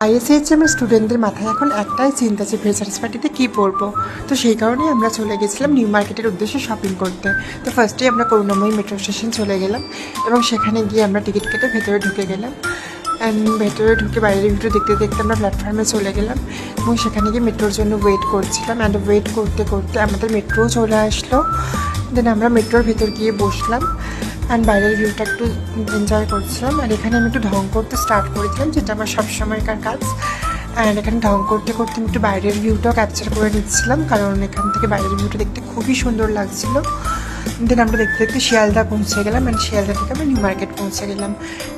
আইএসএইচএমের স্টুডেন্টদের মাথায় এখন একটাই চিন্তা যে ফ্রেশার্স পার্টিতে কী পরবো। তো সেই কারণেই আমরা চলে গেছিলাম নিউ মার্কেটের উদ্দেশ্যে শপিং করতে। তো ফার্স্টেই আমরা করুণাময়ী মেট্রো স্টেশন চলে গেলাম এবং সেখানে গিয়ে আমরা টিকিট কেটে ভেতরে ঢুকে গেলাম। অ্যান্ড ভেতরে ঢুকে বাইরের ভিডিও দেখতে দেখতে আমরা প্ল্যাটফর্মে চলে গেলাম এবং সেখানে গিয়ে মেট্রোর জন্য ওয়েট করছিলাম। অ্যান্ড ওয়েট করতে করতে আমাদের মেট্রোও চলে আসলো। দেন আমরা মেট্রোর ভেতর গিয়ে বসলাম অ্যান্ড বাইরের ভিউটা একটু এনজয় করছিলাম। আর এখানে আমি একটু ঢং করতে স্টার্ট করেছিলাম, যেটা আমার সবসময়কার কাজ। অ্যান্ড এখানে ঢং করতে করতে আমি একটু বাইরের ভিউটাও ক্যাপচার করে নিচ্ছিলাম, কারণ এখান থেকে বাইরের ভিউটা দেখতে খুবই সুন্দর লাগছিল। দেন আমরা দেখতে দেখতে শিয়ালদা পৌঁছে গেলাম অ্যান্ড শিয়ালদা থেকে আমরা নিউ মার্কেট পৌঁছে গেলাম।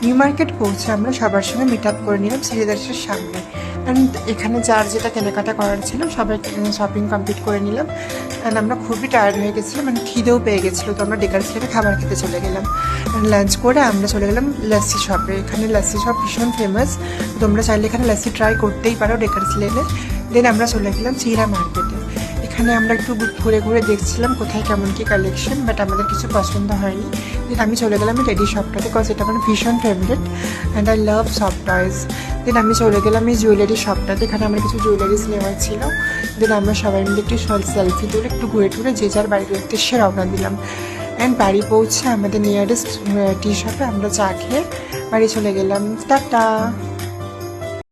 নিউ মার্কেট পৌঁছে আমরা সবার সঙ্গে মিট আপ করে নিলাম সিরিদাসের সামনে। অ্যান্ড এখানে যার যেটা কেনাকাটা করার ছিল সবাই শপিং কমপ্লিট করে নিলাম। অ্যান্ড আমরা খুবই টায়ার্ড হয়ে গেছিলাম, মানে খিদেও পেয়ে গেছিলো। তো আমরা ডেকার স্লেপে খাবার খেতে চলে গেলাম। লাঞ্চ করে আমরা চলে গেলাম লাসি শপে। এখানে লাসি শপ ভীষণ ফেমাস, তোমরা চাইলে এখানে লাসি ট্রাই করতেই পারো ডেকার স্লেপে। দেন আমরা চলে গেলাম চিরা মার্কেটে। এখানে আমরা একটু ঘুরে ঘুরে দেখছিলাম কোথায় কেমন কী কালেকশন, বাট আমাদের কিছু পছন্দ হয়নি। দেন আমি চলে গেলাম রেডি শপটাতে, বিকজ এটা আমার ভীষণ favourite and I love soft toys. Then আমি চলে গেলাম এই জুয়েলারি শপটাতে, এখানে আমার কিছু জুয়েলারিস নেওয়া ছিল। দেন আমরা সবাই মিলে একটু সেলফি তুলে একটু ঘুরে টুরে যে যার বাড়ির উদ্দেশ্যে রওনা দিলাম। অ্যান্ড বাড়ি পৌঁছে আমাদের নিয়ারেস্ট টি শপে আমরা চা খেয়ে বাড়ি চলে গেলাম। টাটা।